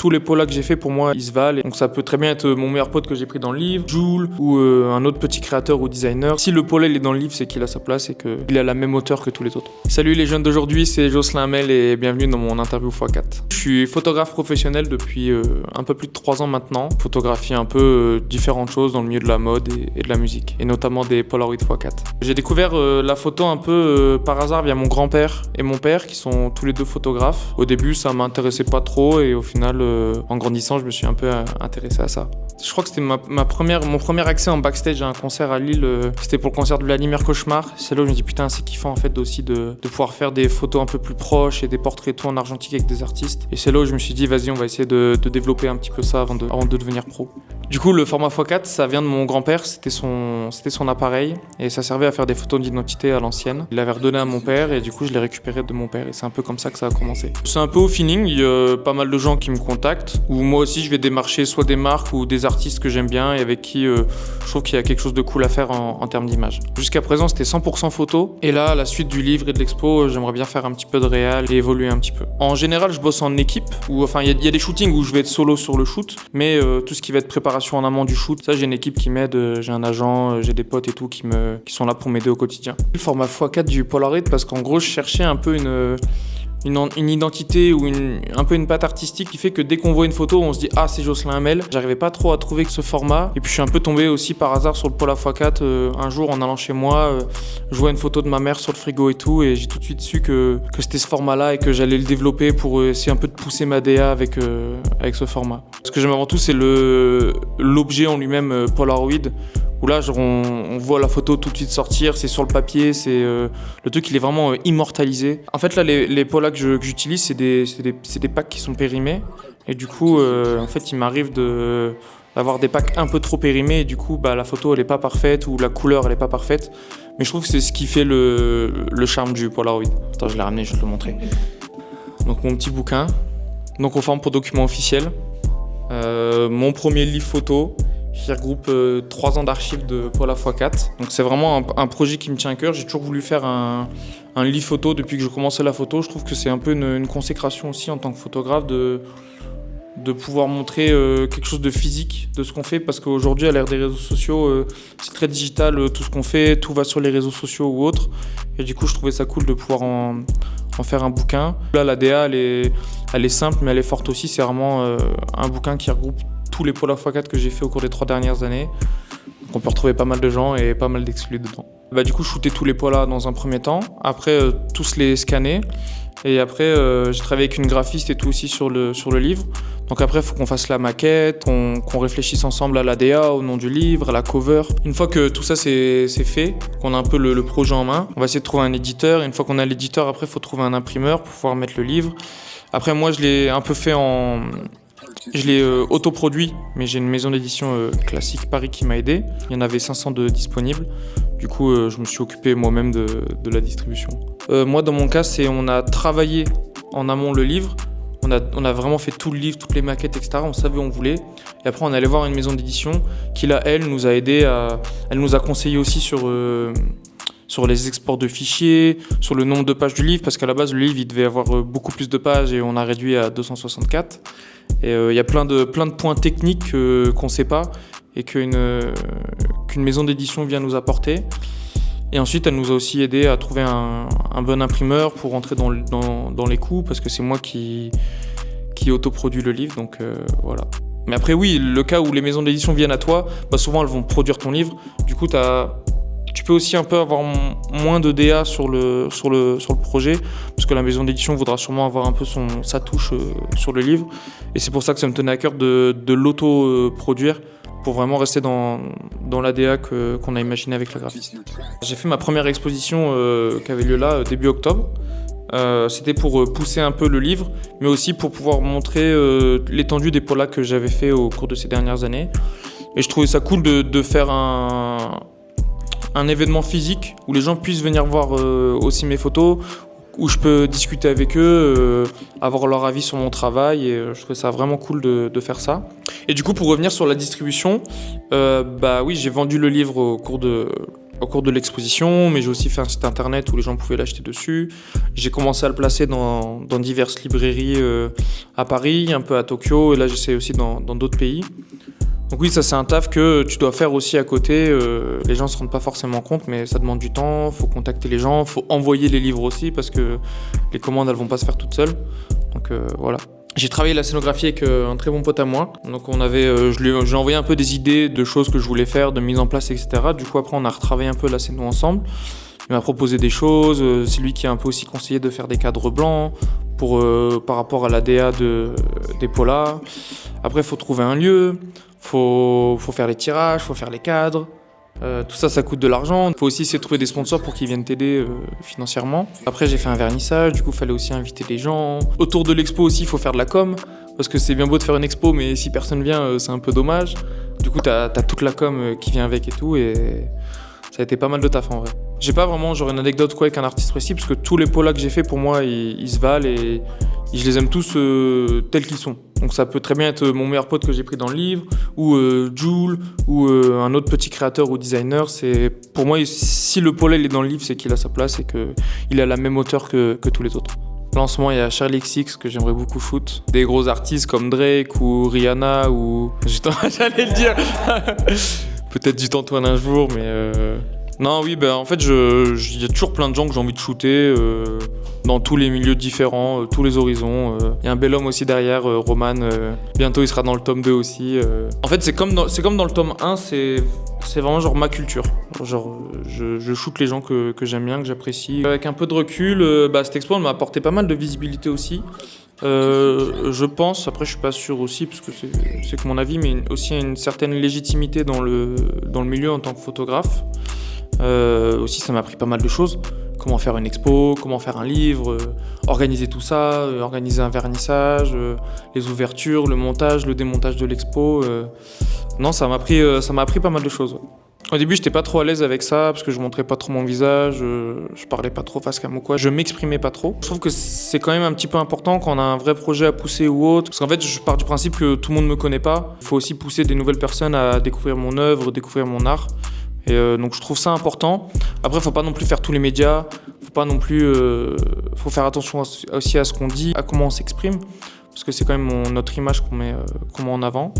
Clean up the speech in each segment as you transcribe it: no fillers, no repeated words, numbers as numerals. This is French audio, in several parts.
tous les polas que j'ai fait pour moi ils se valent. Donc ça peut très bien être mon meilleur pote que j'ai pris dans le livre, Jules, ou un autre petit créateur ou designer. Si le pola il est dans le livre, c'est qu'il a sa place et qu'il est à la même hauteur que tous les autres. Salut les jeunes d'aujourd'hui, c'est Jocelyn Hamel et bienvenue dans mon interview x4. Je suis photographe professionnel depuis un peu plus de 3 ans maintenant. Photographie un peu différentes choses dans le milieu de la mode et de la musique, et notamment des Polaroid x4. J'ai découvert la photo un peu par hasard via mon grand-père et mon père qui sont tous les deux photographes. Au début ça m'intéressait pas trop et au final en grandissant je me suis un peu intéressé à ça. Je crois que c'était mon premier accès en backstage à un concert à Lille. C'était pour le concert de Vladimir Cauchemar. C'est là où je me dis putain c'est kiffant en fait aussi de pouvoir faire des photos un peu plus proches et des portraits et tout en argentique avec des artistes. Et c'est là où je me suis dit vas-y on va essayer de développer un petit peu ça avant de devenir pro. Du coup le format x4 ça vient de mon grand-père, c'était son appareil et ça servait à faire des photos d'identité à l'ancienne. Il l'avait redonné à mon père et du coup je l'ai récupéré de mon père et c'est un peu comme ça que ça a commencé. C'est un peu au feeling, il y a pas mal de gens qui me contactent ou moi aussi je vais démarcher soit des marques ou des artistes que j'aime bien et avec qui je trouve qu'il y a quelque chose de cool à faire en termes d'image. Jusqu'à présent c'était 100% photo et là à la suite du livre et de l'expo j'aimerais bien faire un petit peu de réal et évoluer un petit peu. En général je bosse en équipe ou enfin il y a des shootings où je vais être solo sur le shoot mais tout ce qui va être préparation en amont du shoot, ça j'ai une équipe qui m'aide, j'ai un agent, j'ai des potes et tout qui sont là pour m'aider au quotidien. Le format x4 du Polaroid parce qu'en gros je cherchais un peu une identité ou un peu une patte artistique qui fait que dès qu'on voit une photo on se dit ah c'est Jocelyn Hamel. J'arrivais pas trop à trouver que ce format et puis je suis un peu tombé aussi par hasard sur le Pola x4 un jour en allant chez moi, je vois une photo de ma mère sur le frigo et tout et j'ai tout de suite su que c'était ce format là et que j'allais le développer pour essayer un peu de pousser ma DA avec ce format. Ce que j'aime avant tout c'est l'objet en lui-même Polaroid. Où là, genre, on voit la photo tout de suite sortir, c'est sur le papier, le truc il est vraiment immortalisé. En fait là, les polas que j'utilise, c'est des packs qui sont périmés. Et du coup, en fait, il m'arrive d'avoir des packs un peu trop périmés et du coup, la photo elle est pas parfaite ou la couleur elle est pas parfaite. Mais je trouve que c'est ce qui fait le charme du Polaroid. Attends, je l'ai ramené, je vais te le montrer. Donc mon petit bouquin, donc au forme pour document officiel. Mon premier livre photo. Qui regroupe 3 ans d'archives de Pola x4. Donc c'est vraiment un projet qui me tient à cœur. J'ai toujours voulu faire un livre photo depuis que je commençais la photo. Je trouve que c'est un peu une consécration aussi en tant que photographe de pouvoir montrer quelque chose de physique de ce qu'on fait parce qu'aujourd'hui à l'ère des réseaux sociaux c'est très digital tout ce qu'on fait, tout va sur les réseaux sociaux ou autres et du coup je trouvais ça cool de pouvoir en faire un bouquin. Là la DA elle est simple mais elle est forte aussi, c'est vraiment un bouquin qui regroupe tous les Pola x4 que j'ai fait au cours des 3 dernières années. Donc on peut retrouver pas mal de gens et pas mal d'exclus dedans. Du coup, je shootais tous les polas dans un premier temps. Après, tous les scanner. Et après, j'ai travaillé avec une graphiste et tout aussi sur le livre. Donc après, il faut qu'on fasse la maquette, qu'on réfléchisse ensemble à la DA, au nom du livre, à la cover. Une fois que tout ça c'est fait, qu'on a un peu le projet en main, on va essayer de trouver un éditeur. Et une fois qu'on a l'éditeur, après, il faut trouver un imprimeur pour pouvoir mettre le livre. Après, moi, je l'ai un peu fait Je l'ai autoproduit, mais j'ai une maison d'édition classique Paris qui m'a aidé. Il y en avait 500 de disponibles. Du coup, je me suis occupé moi-même de la distribution. Moi, dans mon cas, on a travaillé en amont le livre. On a vraiment fait tout le livre, toutes les maquettes, etc. On savait où on voulait. Et après, on est allé voir une maison d'édition qui, là, elle, nous a aidé elle nous a conseillé aussi sur les exports de fichiers, sur le nombre de pages du livre, parce qu'à la base, le livre, il devait avoir beaucoup plus de pages et on a réduit à 264. Et il y a plein de points techniques qu'on ne sait pas et qu'une maison d'édition vient nous apporter. Et ensuite, elle nous a aussi aidé à trouver un bon imprimeur pour rentrer dans les coûts, parce que c'est moi qui autoproduit le livre, donc voilà. Mais après, oui, le cas où les maisons d'édition viennent à toi, souvent elles vont produire ton livre. Du coup, tu peux aussi un peu avoir moins de DA sur le projet, parce que la maison d'édition voudra sûrement avoir un peu sa touche sur le livre. Et c'est pour ça que ça me tenait à cœur de l'auto-produire, pour vraiment rester dans la DA qu'on a imaginé avec la graphiste. J'ai fait ma première exposition qui avait lieu là, début octobre. C'était pour pousser un peu le livre, mais aussi pour pouvoir montrer l'étendue des polas que j'avais fait au cours de ces dernières années. Et je trouvais ça cool de faire un événement physique où les gens puissent venir voir aussi mes photos, où je peux discuter avec eux, avoir leur avis sur mon travail, et je trouvais ça vraiment cool de faire ça. Et du coup, pour revenir sur la distribution, oui, j'ai vendu le livre au cours de au cours de l'exposition, mais j'ai aussi fait un site internet où les gens pouvaient l'acheter dessus. J'ai commencé à le placer dans diverses librairies à Paris, un peu à Tokyo, et là j'essaie aussi dans d'autres pays. Donc oui, ça c'est un taf que tu dois faire aussi à côté. Les gens se rendent pas forcément compte, mais ça demande du temps, faut contacter les gens, faut envoyer les livres aussi, parce que les commandes elles vont pas se faire toutes seules. Donc voilà. J'ai travaillé la scénographie avec un très bon pote à moi. Donc je lui ai envoyé un peu des idées de choses que je voulais faire, de mise en place, etc. Du coup après on a retravaillé un peu la scéno ensemble. Il m'a proposé des choses. C'est lui qui a un peu aussi conseillé de faire des cadres blancs par rapport à la DA des polars. Après il faut trouver un lieu, faut faire les tirages, faut faire les cadres. Tout ça, ça coûte de l'argent. Il faut aussi essayer de trouver des sponsors pour qu'ils viennent t'aider financièrement. Après, j'ai fait un vernissage, du coup, il fallait aussi inviter les gens. Autour de l'expo aussi, il faut faire de la com, parce que c'est bien beau de faire une expo, mais si personne vient, c'est un peu dommage. Du coup, t'as toute la com qui vient avec et tout, et ça a été pas mal de taf en vrai. J'ai pas vraiment genre une anecdote quoi avec un artiste précis, parce que tous les polas que j'ai fait pour moi, ils se valent et je les aime tous tels qu'ils sont. Donc ça peut très bien être mon meilleur pote que j'ai pris dans le livre, ou Jules, ou un autre petit créateur ou designer. Pour moi, si le pola il est dans le livre, c'est qu'il a sa place et qu'il est à la même hauteur que tous les autres. Là, en ce moment, il y a Charlie XX que j'aimerais beaucoup shoot. Des gros artistes comme Drake ou Rihanna ou... J'allais le dire. Peut-être du Antoine un jour, mais... Non, oui, en fait, il y a toujours plein de gens que j'ai envie de shooter dans tous les milieux différents, tous les horizons. Il y a un bel homme aussi derrière, Roman. Bientôt, il sera dans le tome 2 aussi. En fait, c'est comme dans le tome 1, c'est vraiment genre ma culture. Genre, je shoot les gens que j'aime bien, que j'apprécie. Avec un peu de recul, cette expo, elle m'a apporté pas mal de visibilité aussi. Je pense, après je suis pas sûr aussi parce que c'est que mon avis, mais aussi une certaine légitimité dans le milieu en tant que photographe. Aussi ça m'a appris pas mal de choses, comment faire une expo, comment faire un livre, organiser tout ça, organiser un vernissage, les ouvertures, le montage, le démontage de l'expo. Non, ça m'a appris pas mal de choses. Ouais. Au début, j'étais pas trop à l'aise avec ça parce que je montrais pas trop mon visage, je parlais pas trop face cam ou quoi, je m'exprimais pas trop. Je trouve que c'est quand même un petit peu important quand on a un vrai projet à pousser ou autre, parce qu'en fait, je pars du principe que tout le monde me connaît pas. Il faut aussi pousser des nouvelles personnes à découvrir mon œuvre, découvrir mon art. Et donc je trouve ça important. Après, faut pas non plus faire tous les médias, faut faire attention aussi à ce qu'on dit, à comment on s'exprime, parce que c'est quand même notre image qu'on met en avant.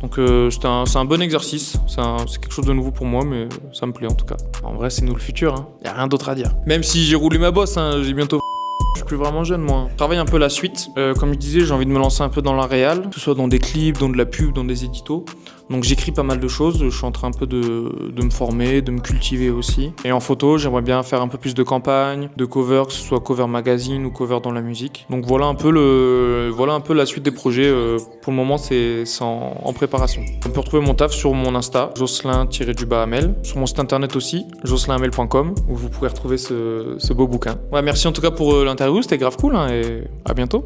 Donc c'est un bon exercice, c'est quelque chose de nouveau pour moi, mais ça me plaît en tout cas. En vrai, c'est nous le futur, hein. Y a rien d'autre à dire. Même si j'ai roulé ma bosse, hein, j'ai bientôt... Je suis plus vraiment jeune moi. Je travaille un peu la suite. Comme je disais, j'ai envie de me lancer un peu dans la réal, que ce soit dans des clips, dans de la pub, dans des éditos. Donc j'écris pas mal de choses, je suis en train un peu de me former, de me cultiver aussi. Et en photo, j'aimerais bien faire un peu plus de campagne, de cover, que ce soit cover magazine ou cover dans la musique. Donc voilà un peu la suite des projets. Pour le moment, c'est en préparation. On peut retrouver mon taf sur mon Insta, Jocelyn-Amel, sur mon site internet aussi, jocelynamel.com, où vous pourrez retrouver ce beau bouquin. Ouais, merci en tout cas pour l'interview, c'était grave cool hein, et à bientôt.